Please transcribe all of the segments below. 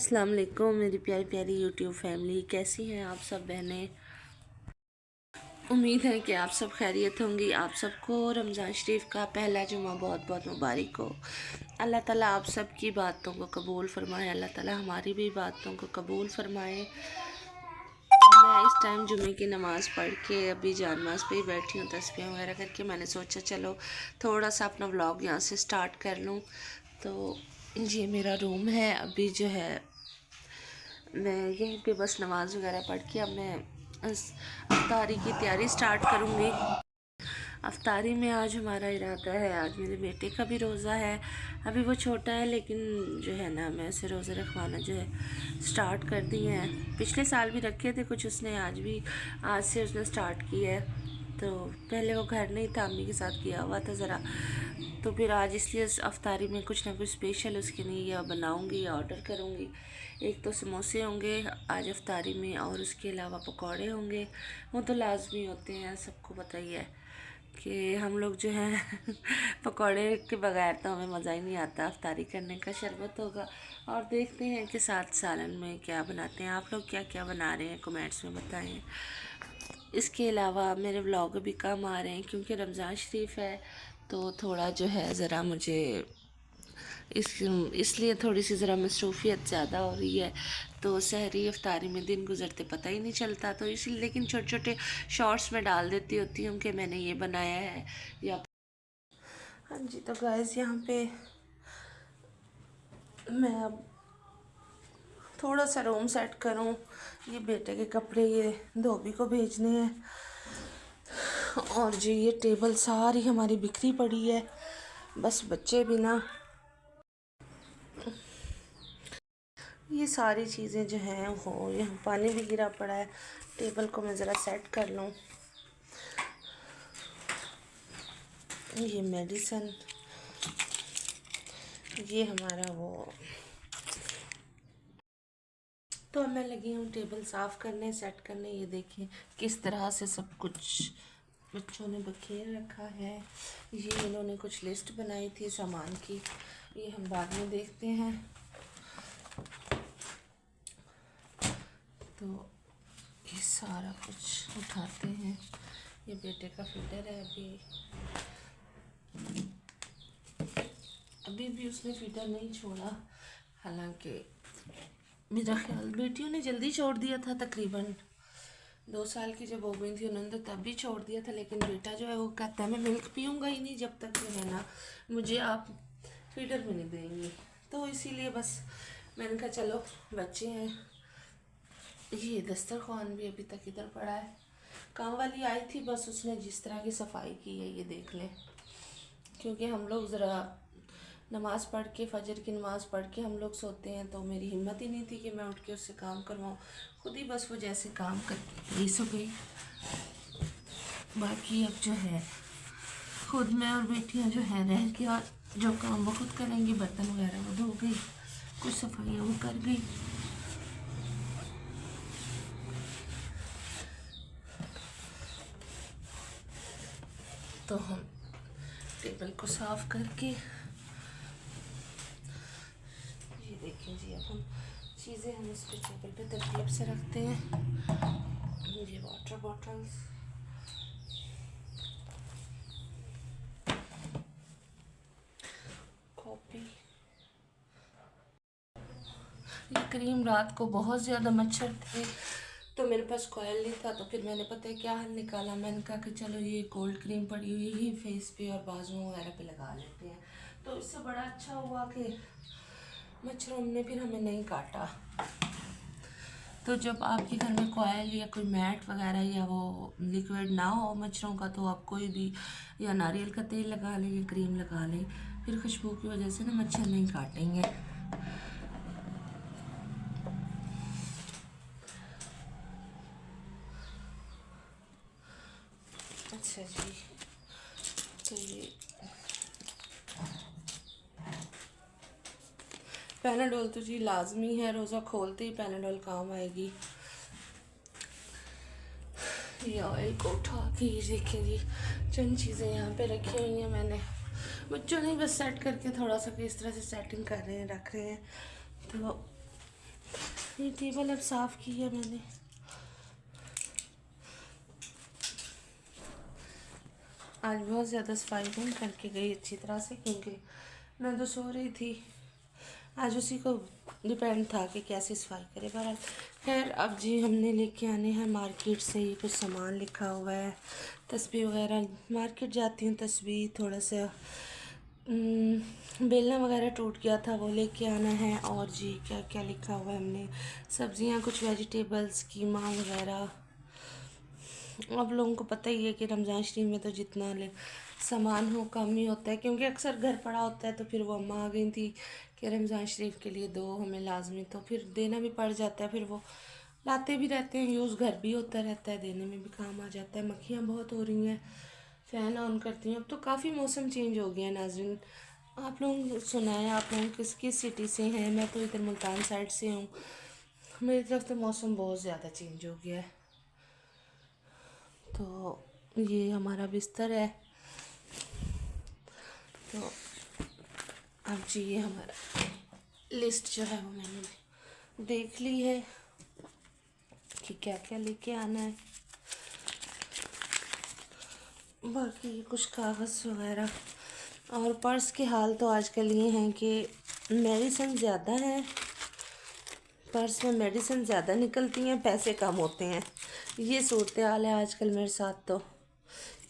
अस्सलाम वालेकुम मेरी प्यारी प्यारी यूट्यूब फैमिली, कैसी हैं आप सब बहनें। उम्मीद है कि आप सब खैरियत होंगी। आप सबको रमज़ान शरीफ का पहला जुमा बहुत बहुत मुबारक हो। अल्लाह ताला आप सब की बातों को कबूल फरमाए। अल्लाह ताला हमारी भी बातों को कबूल फरमाए। मैं इस टाइम जुमे की नमाज़ पढ़ के अभी जानमाज़ पे ही बैठी हूँ, तस्बीह वगैरह करके। मैंने सोचा चलो थोड़ा सा अपना व्लॉग यहाँ से स्टार्ट कर लूँ। तो ये मेरा रूम है। अभी जो है मैं यहीं पे बस नमाज़ वगैरह पढ़ के अब मैं अफ्तारी की तैयारी स्टार्ट करूँगी। अफ्तारी में आज हमारा इरादा है, आज मेरे बेटे का भी रोज़ा है। अभी वो छोटा है लेकिन जो है ना, मैं उसे रोज़े रखवाना जो है स्टार्ट कर दिए हैं। पिछले साल भी रखे थे कुछ उसने, आज से उसने स्टार्ट किया है। तो पहले वो घर नहीं था, अम्मी के साथ किया हुआ था ज़रा, तो फिर आज इसलिए अफ्तारी में कुछ ना कुछ स्पेशल उसके लिए या बनाऊंगी या ऑर्डर करूंगी। एक तो समोसे होंगे आज अफ्तारी में, और उसके अलावा पकौड़े होंगे। वो तो लाजमी होते हैं, सबको पता ही है कि हम लोग जो है पकौड़े के बगैर तो हमें मज़ा ही नहीं आता अफ्तारी करने का। शरबत होगा और देखते हैं कि साथ सालन में क्या बनाते हैं। आप लोग क्या क्या बना रहे हैं कमेंट्स में बताएं। इसके अलावा मेरे व्लॉग भी कम आ रहे हैं क्योंकि रमज़ान शरीफ है, तो थोड़ा जो है ज़रा मुझे इसलिए थोड़ी सी ज़रा मसरूफ़ियत ज़्यादा हो रही है। तो सहरी इफ्तारी में दिन गुज़रते पता ही नहीं चलता, तो इसलिए लेकिन छोटे छोटे शॉर्ट्स में डाल देती होती हूँ कि मैंने ये बनाया है या हाँ जी। तो गाइस यहाँ पे मैं अब थोड़ा सा रूम सेट करूँ। ये बेटे के कपड़े ये धोबी को भेजने हैं, और जी ये टेबल सारी हमारी बिखरी पड़ी है। बस बच्चे भी ना, ये सारी चीज़ें जो हैं वो, यहाँ पानी भी गिरा पड़ा है। टेबल को मैं ज़रा सेट कर लूँ। ये मेडिसन, ये हमारा वो। तो अब मैं लगी हूँ टेबल साफ़ करने, सेट करने। ये देखें किस तरह से सब कुछ बच्चों ने बखेर रखा है। ये इन्होंने कुछ लिस्ट बनाई थी सामान की, ये हम बाद में देखते हैं। तो ये सारा कुछ उठाते हैं। ये बेटे का फीडर है। अभी भी उसने फीडर नहीं छोड़ा, हालांकि मेरा ख्याल बेटियों ने जल्दी छोड़ दिया था। तकरीबन 2 साल की जब हो गई थी उन्होंने तो तब भी छोड़ दिया था, लेकिन बेटा जो है वो कहता है मैं मिल्क पीऊँगा ही नहीं जब तक जो है ना मुझे आप फीडर भी नहीं देंगी। तो इसीलिए बस मैंने कहा चलो बच्चे हैं। ये दस्तरखान भी अभी तक इधर पड़ा है। काम वाली आई थी, बस उसने जिस तरह की सफाई की है ये देख लें। क्योंकि हम लोग ज़रा नमाज़ पढ़ के, फजर की नमाज़ पढ़ के हम लोग सोते हैं, तो मेरी हिम्मत ही नहीं थी कि मैं उठ के उससे काम करवाऊँ। खुद ही बस वो जैसे काम करके सो गई। बाकी अब जो है खुद मैं और बेटियाँ जो है रह के, और जो काम वो खुद करेंगी। बर्तन वगैरह वो धो गई, कुछ सफाइयाँ वो कर गई। तो हम टेबल को साफ़ करके, ये देखें जी, अब हम चीज़ें हम इस पे टेबल पे तरतीब से रखते हैं। ये वाटर बॉटल्स, कॉपी। ये क्रीम, रात को बहुत ज़्यादा मच्छर थे तो मेरे पास कोयल नहीं था, तो फिर मैंने पता है क्या हल निकाला। मैंने कहा कि चलो ये कोल्ड क्रीम पड़ी हुई है, फेस पे और बाजुओं वगैरह पे लगा लेते हैं। तो इससे बड़ा अच्छा हुआ कि मच्छरों ने फिर हमें नहीं काटा। तो जब आपके घर में कोयल या कोई मैट वगैरह या वो लिक्विड ना हो मच्छरों का, तो आप कोई भी या नारियल का तेल लगा लें या क्रीम लगा लें, फिर खुशबू की वजह से ना मच्छर नहीं काटेंगे। अच्छा जी, तो ये पैनाडोल तो जी लाजमी है, रोज़ा खोलते ही पैनाडोल काम आएगी। ये ऑयल को उठा के ये देखें जी, चंद चीज़ें यहाँ पे रखी हुई हैं मैंने। बच्चों ने बस सेट करके थोड़ा सा इस तरह से सेटिंग कर रहे हैं, रख रहे हैं। तो ये टेबल अब साफ़ की है मैंने। आज बहुत ज़्यादा सफाई नहीं करके गई अच्छी तरह से, क्योंकि मैं तो सो रही थी। आज उसी को डिपेंड था कि कैसे सफाई करे। बहरहाल खैर, अब जी हमने लेके आने हैं मार्केट से ही कुछ सामान। लिखा हुआ है तस्बीह वगैरह। मार्केट जाती हूँ, तस्बीह थोड़ा सा बेलना वगैरह टूट गया था, वो लेके आना है। और जी क्या क्या लिखा हुआ है हमने, सब्जियां, कुछ वेजिटेबल्स, कीमा वगैरह। अब लोगों को पता ही है कि रमज़ान शरीफ में तो जितना सामान हो कम ही होता है, क्योंकि अक्सर घर पड़ा होता है। तो फिर वो अम्मा आ गई थी कि रमज़ान शरीफ के लिए दो हमें लाजमी, तो फिर देना भी पड़ जाता है। फिर वो लाते भी रहते हैं, यूज़ घर भी होता रहता है, देने में भी काम आ जाता है। मक्खियाँ बहुत हो रही हैं, फ़ैन ऑन करती हूँ। अब तो काफ़ी मौसम चेंज हो गया है नाज़रीन। आप लोग सुनाएं, आप लोग किस किस सिटी से हैं। मैं तो इधर मुल्तान साइड से हूँ। मेरी तरफ तो मौसम बहुत ज़्यादा चेंज हो गया है। तो ये हमारा बिस्तर है। तो अब जी ये हमारा लिस्ट जो है वो मैंने देख ली है कि क्या क्या लेके आना है। बाकी कुछ कागज़ वगैरह और पर्स के हाल तो आजकल ये हैं कि मेडिसिन ज़्यादा है, पर्स में मेडिसिन ज़्यादा निकलती हैं, पैसे कम होते हैं। ये सूरत हाल है आजकल मेरे साथ। तो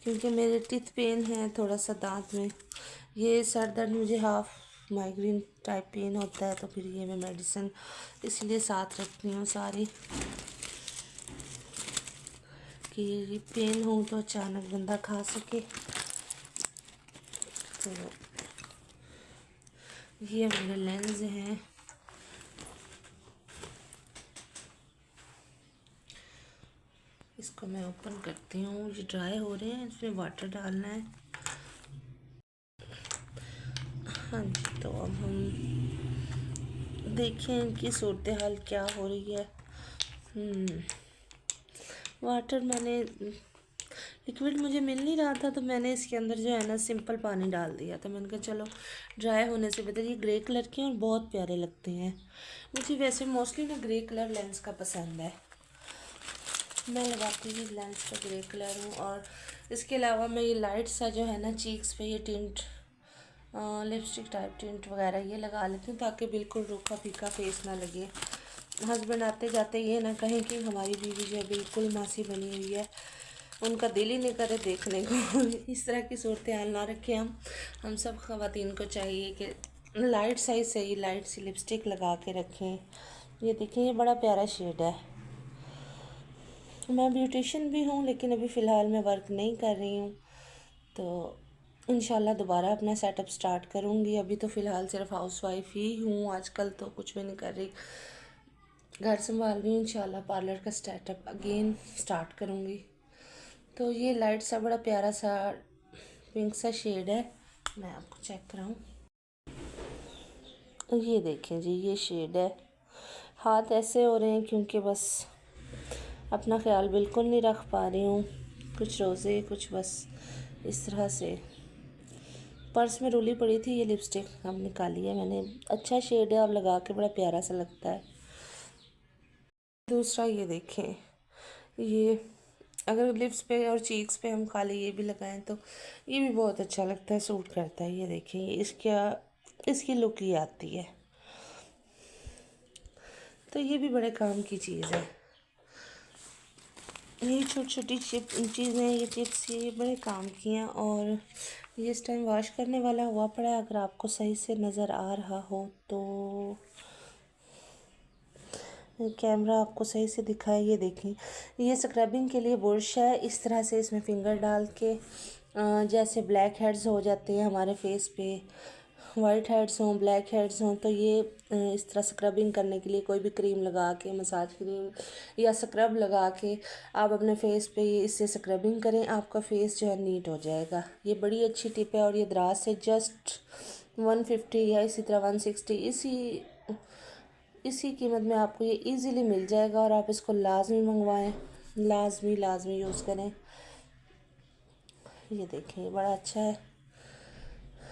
क्योंकि मेरे टीथ पेन है थोड़ा सा दांत में, ये सर दर्द, मुझे हाफ माइग्रेन टाइप पेन होता है, तो फिर ये मैं मेडिसिन इसलिए साथ रखती हूँ सारी, कि पेन हो तो अचानक बंदा खा सके। तो ये मेरे लेंस हैं। इसको मैं ओपन करती हूँ। ये ड्राई हो रहे हैं, इसमें वाटर डालना है। हाँ जी, तो अब हम देखें इनकी सूरत हाल क्या हो रही है। वाटर मैंने लिक्विड मुझे मिल नहीं रहा था, तो मैंने इसके अंदर जो है ना सिंपल पानी डाल दिया। तो मैंने कहा चलो ड्राई होने से बेहतर। ये ग्रे कलर के हैं और बहुत प्यारे लगते हैं। मुझे वैसे मोस्टली ना ग्रे कलर लेंस का पसंद है, मैं लगाती हूँ लेंस का ग्रे कलर हूँ। और इसके अलावा मैं ये लाइट सा जो है ना चीक्स पे ये टिंट, लिपस्टिक टाइप टिंट वगैरह ये लगा लेती हूँ, ताकि बिल्कुल रूखा फीका फेस ना लगे। हस्बैंड आते जाते ये ना कहें कि हमारी बीवी जो है बिल्कुल मासी बनी हुई है, उनका दिल ही नहीं करे देखने को। इस तरह की सूरत हाल ना रखें हम सब ख़वातीन को चाहिए कि लाइट साइज से ही लाइट सी लिपस्टिक लगा के रखें। ये देखें, ये बड़ा प्यारा शेड है। मैं ब्यूटिशियन भी हूँ, लेकिन अभी फ़िलहाल मैं वर्क नहीं कर रही हूँ। तो इंशाल्लाह दोबारा अपना सेटअप स्टार्ट करूँगी। अभी तो फ़िलहाल सिर्फ हाउसवाइफ ही हूँ आजकल, तो कुछ भी नहीं कर रही, घर संभाल रही हूँ। इंशाल्लाह पार्लर का स्टार्टअप अगेन स्टार्ट करूँगी। तो ये लाइट सा बड़ा प्यारा सा पिंक सा शेड है, मैं आपको चेक कराऊँ। ये देखें जी, ये शेड है। हाथ ऐसे हो रहे हैं क्योंकि बस अपना ख्याल बिल्कुल नहीं रख पा रही हूँ। कुछ रोज़े, कुछ बस इस तरह से। पर्स में रुली पड़ी थी ये लिपस्टिक, अब निकाली है मैंने। अच्छा शेड है, अब लगा के बड़ा प्यारा सा लगता है। दूसरा ये देखें, ये अगर लिप्स पे और चीक्स पे हम खाली ये भी लगाएं तो ये भी बहुत अच्छा लगता है, सूट करता है। ये देखें, इसकी लुक ही आती है। तो ये भी बड़े काम की चीज़ है। ये छोटी छोटी चीज़ें, ये टिप्स, ये बड़े काम की हैं। और ये इस टाइम वॉश करने वाला हुआ पड़ा है, अगर आपको सही से नज़र आ रहा हो तो कैमरा आपको सही से दिखाए। ये देखें, ये स्क्रबिंग के लिए बुरश है। इस तरह से इसमें फिंगर डाल के, जैसे ब्लैक हेड्स हो जाते हैं हमारे फेस पे, वाइट हेड्स हों, ब्लैक हेड्स हों, तो ये इस तरह स्क्रबिंग करने के लिए कोई भी क्रीम लगा के, मसाज क्रीम या स्क्रब लगा के आप अपने फेस पे ये इससे स्क्रबिंग करें, आपका फेस जो है नीट हो जाएगा। ये बड़ी अच्छी टिप है। और ये दराज से जस्ट 150 या इसी तरह 160 इसी कीमत में आपको ये इजीली मिल जाएगा। और आप इसको लाजमी मंगवाएं, लाजमी यूज़ करें। ये देखें, ये बड़ा अच्छा है।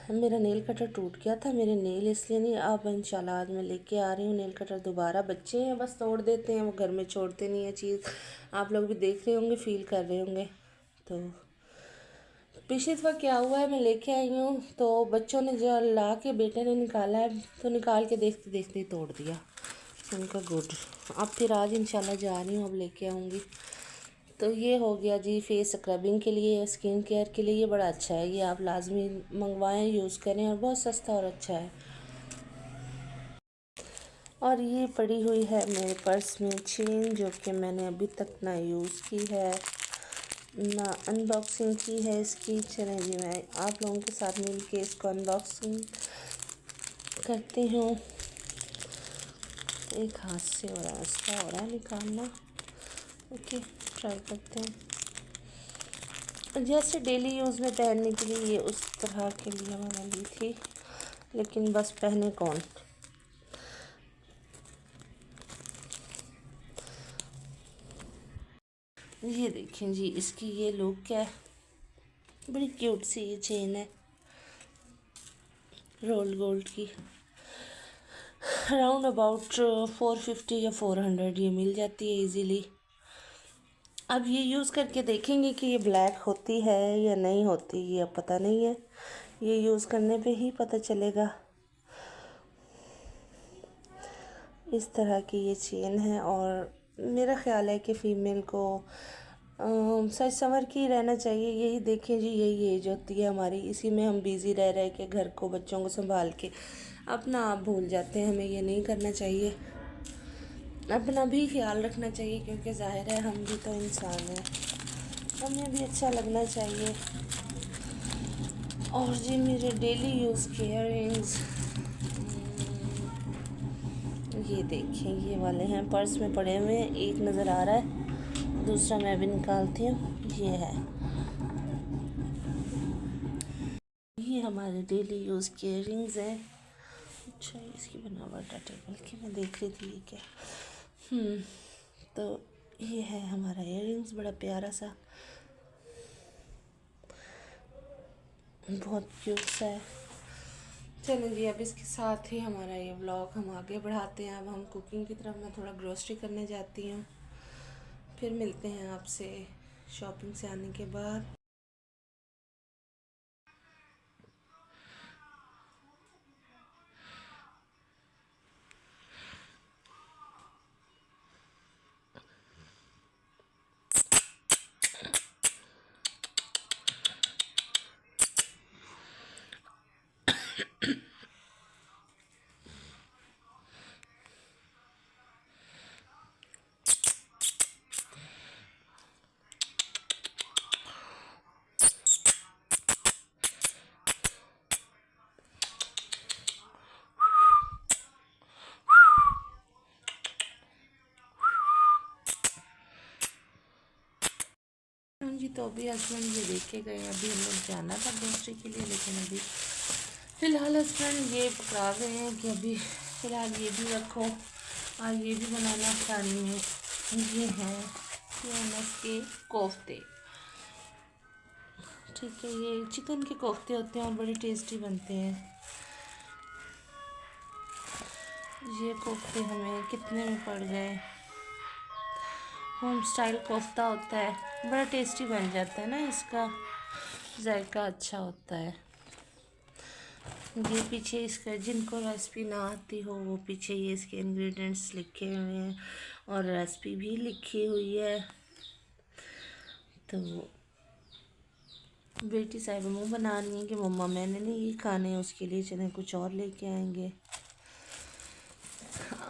मेरा नेल कटर टूट गया था, मेरे नेल इसलिए नहीं, अब इंशाल्लाह आज मैं लेके आ रही हूँ नेल कटर दोबारा। बच्चे हैं बस तोड़ देते हैं, वो घर में छोड़ते नहीं है चीज़। आप लोग भी देख रहे होंगे, फील कर रहे होंगे। तो पिछली दफ़ा क्या हुआ है, मैं लेके आई हूँ तो बच्चों ने जो ला के बेटे ने निकाला है, तो निकाल के देखते देखते ही तोड़ दिया। उनका गुड। अब फिर आज इंशाल्लाह जा रही हूँ, अब लेके आऊँगी। तो ये हो गया जी फेस स्क्रबिंग के लिए, स्किन केयर के लिए ये बड़ा अच्छा है। ये आप लाजमी मंगवाएं, यूज़ करें, और बहुत सस्ता और अच्छा है। और ये पड़ी हुई है मेरे पर्स में चेन, जो कि मैंने अभी तक ना यूज़ की है ना अनबॉक्सिंग की है इसकी। चलें जी, मैं आप लोगों के साथ मिल के इसको अनबॉक्सिंग करती हूँ। एक हाथ से हो रहा है, इसका हो रहा है निकालना। ओके, ट्राई करते हैं। जैसे डेली यूज़ में पहनने के लिए ये उस तरह के लिए मैंने ली थी, लेकिन बस पहने कौन। ये देखें जी, इसकी ये लुक है, बड़ी क्यूट सी ये चेन है रोल गोल्ड की। अराउंड अबाउट 450 या 400 ये मिल जाती है इजीली। अब ये यूज़ करके देखेंगे कि ये ब्लैक होती है या नहीं होती, ये अब पता नहीं है, ये यूज़ करने पे ही पता चलेगा। इस तरह की ये चेन है, और मेरा ख़्याल है कि फ़ीमेल को सच संवर के ही रहना चाहिए। यही देखें जी, यही एज होती है हमारी, इसी में हम बिज़ी रह रहे के घर को, बच्चों को संभाल के अपना आप भूल जाते हैं। हमें ये नहीं करना चाहिए, अपना भी ख्याल रखना चाहिए, क्योंकि ज़ाहिर है हम भी तो इंसान हैं, हमें भी अच्छा लगना चाहिए। और जी मेरे डेली यूज़ के इयररिंग्स, ये देखें, ये वाले हैं, पर्स में पड़े हुए हैं। एक नज़र आ रहा है, दूसरा मैं भी निकालती हूँ। ये है, ये हमारे डेली यूज़ के इयररिंग्स हैं। अच्छा, इसकी बनावट है टेबल की, मैं देख रही थी ये क्या। तो ये है हमारा इयररिंग्स, बड़ा प्यारा सा, बहुत क्यूट सा है। चलें जी, अब इसके साथ ही हमारा ये व्लॉग हम आगे बढ़ाते हैं। अब हम कुकिंग की तरफ, मैं थोड़ा ग्रोसरी करने जाती हूँ, फिर मिलते हैं आपसे शॉपिंग से आने के बाद। जी, तो अभी हस्बैंड ये देख के गए, अभी हम लोग जाना था ग्रोसरी के लिए, लेकिन अभी फ़िलहाल हस्बैंड ये पका रहे हैं कि अभी फ़िलहाल ये भी रखो और ये भी बनाना पानी में। ये हैं के कोफ्ते, ठीक है, ये चिकन के कोफ्ते होते हैं और बड़े टेस्टी बनते हैं। ये कोफ्ते हमें कितने में पड़ गए, होम स्टाइल कोफ्ता होता है, बड़ा टेस्टी बन जाता है ना, इसका जायका अच्छा होता है। ये पीछे इसका, जिनको रेसिपी ना आती हो वो पीछे ये इसके इंग्रेडिएंट्स लिखे हुए हैं और रेसिपी भी लिखी हुई है। तो बेटी साहिबा मुँह बना रही है कि मम्मा मैंने नहीं ये खाने, उसके लिए चलें कुछ और लेके आएंगे।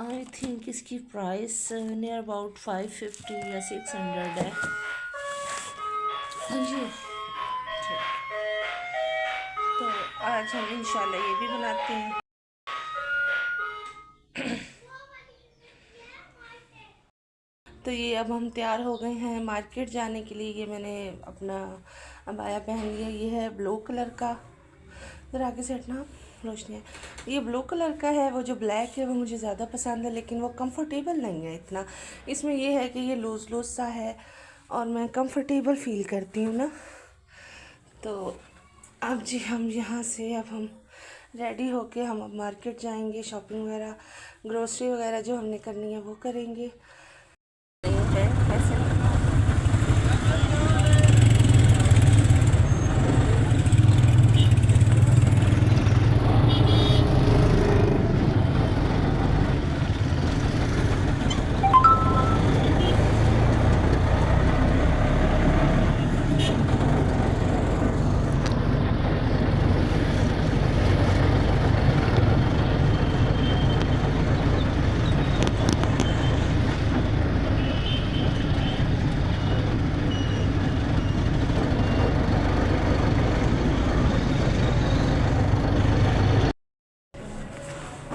आई थिंक इसकी प्राइस नियर अबाउट 550 या 600 है। जी, तो आज हम इंशाल्लाह ये भी बनाते हैं। तो ये अब हम तैयार हो गए हैं मार्केट जाने के लिए। ये मैंने अपना अबाया पहन लिया, ये है ब्लू कलर का, ज़रा आगे से हटना रोशनी है। ये ब्लू कलर का है, वो जो ब्लैक है वो मुझे ज़्यादा पसंद है, लेकिन वो कंफर्टेबल नहीं है इतना। इसमें ये है कि ये लूज़ लूज़ सा है और मैं कंफर्टेबल फ़ील करती हूँ ना, तो अब जी हम यहाँ से अब हम रेडी होके हम अब मार्केट जाएंगे, शॉपिंग वगैरह, ग्रोसरी वगैरह जो हमने करनी है वो करेंगे। पैसे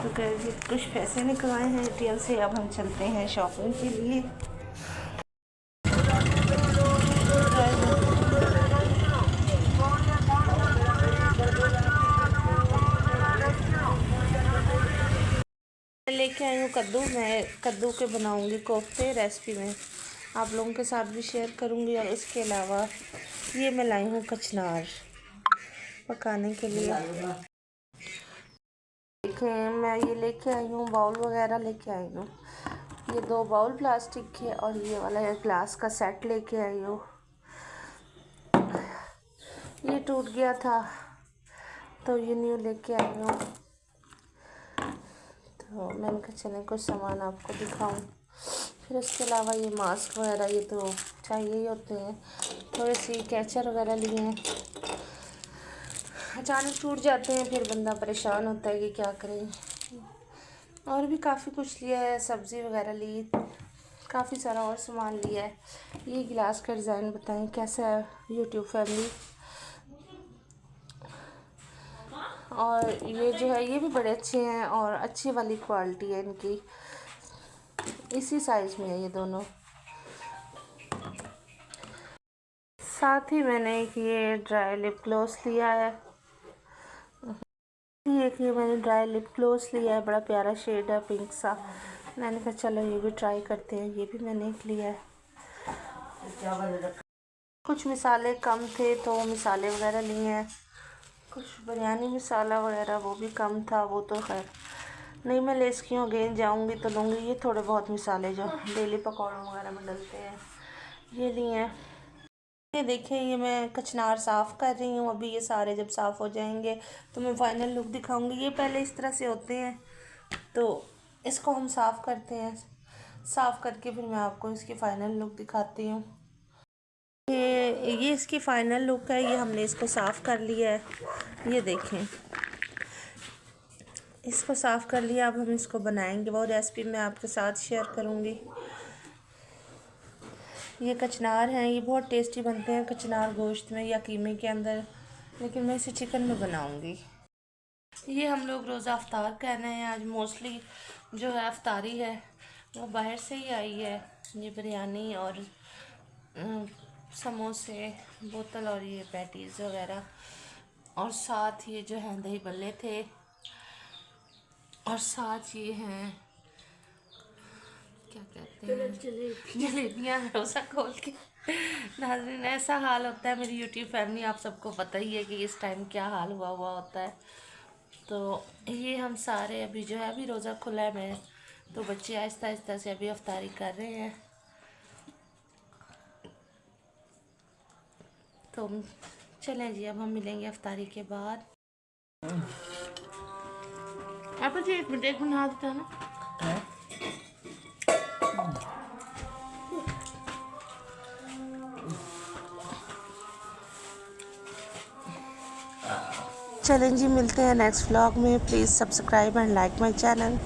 तो करिए कुछ पैसे निकलवाए हैं एटीएम से, अब हम चलते हैं शॉपिंग के लिए। लेके आई हूँ कद्दू, मैं कद्दू के बनाऊंगी कोफ्ते रेसिपी में आप लोगों के साथ भी शेयर करूंगी। और इसके अलावा ये मैं लाई हूँ कचनार पकाने के लिए। देखें मैं ये लेके आई हूँ, बाउल वगैरह लेके आई हूँ। ये 2 बाउल प्लास्टिक के और ये वाला ग्लास का सेट लेके आई हूँ। ये टूट गया था तो ये न्यू लेके आई हूँ। तो मैंने कहा चलें कुछ सामान आपको दिखाऊं। फिर उसके अलावा ये मास्क वगैरह ये तो चाहिए ही होते हैं। थोड़े सी कैचर वगैरह लिए हैं, अचानक टूट जाते हैं फिर बंदा परेशान होता है कि क्या करें। और भी काफ़ी कुछ लिया है, सब्ज़ी वगैरह ली, काफ़ी सारा और सामान लिया है। ये गिलास का डिज़ाइन बताएं कैसा है यूट्यूब फैमिली। और ये जो है ये भी बड़े अच्छे हैं और अच्छी वाली क्वालिटी है इनकी, इसी साइज़ में है ये दोनों। साथ ही मैंने एक ये ड्राई लिप ग्लॉस लिया है, एक ये मैंने ड्राई लिप ग्लॉस लिया है, बड़ा प्यारा शेड है पिंक सा। मैंने कहा चलो ये भी ट्राई करते हैं, ये भी मैंने एक लिया है। कुछ मिसाले कम थे तो मिसाले वगैरह लिए हैं। कुछ बिरयानी मसाला वगैरह वो भी कम था, वो तो खैर नहीं मैं लेस क्यों अगेन जाऊंगी तो लूँगी। ये थोड़े बहुत मिसाले जो डेली पकौड़ों वगैरह में डलते हैं ये लिए हैं। ये देखें ये मैं कचनार साफ़ कर रही हूँ। अभी ये सारे जब साफ़ हो जाएंगे तो मैं फाइनल लुक दिखाऊंगी। ये पहले इस तरह से होते हैं तो इसको हम साफ़ करते हैं, साफ़ करके फिर मैं आपको इसकी फ़ाइनल लुक दिखाती हूँ। ये इसकी फ़ाइनल लुक है। ये हमने इसको साफ़ कर लिया है, ये देखें इसको साफ़ कर लिया। अब हम इसको बनाएंगे, वो रेसिपी मैं आपके साथ शेयर करूँगी। ये कचनार हैं, ये बहुत टेस्टी बनते हैं कचनार गोश्त में या कीमे के अंदर, लेकिन मैं इसे चिकन में बनाऊंगी। ये हम लोग रोज़ा अफ्तार कर रहे हैं। आज मोस्टली जो है अफ्तारी है वो बाहर से ही आई है। ये बिरयानी और समोसे बोतल और ये पैटीज़ वगैरह, और साथ ये जो है दही बल्ले थे, और साथ ये हैं क्या कहते हैं जलेबियाँ रोज़ा खोल के। नाज़रीन ऐसा हाल होता है मेरी यूट्यूब फैमिली, आप सबको पता ही है कि इस टाइम क्या हाल हुआ होता है। तो ये हम सारे अभी जो है अभी रोज़ा खुला है मैं, तो बच्चे आहिस्ता आहिस्ता से अभी अफ्तारी कर रहे हैं। तो चलें जी अब हम मिलेंगे अफ्तारी के बाद। आप जी एक मिनट हाथ उठाना। चलें जी मिलते हैं नेक्स्ट व्लॉग में। Please subscribe and like my channel.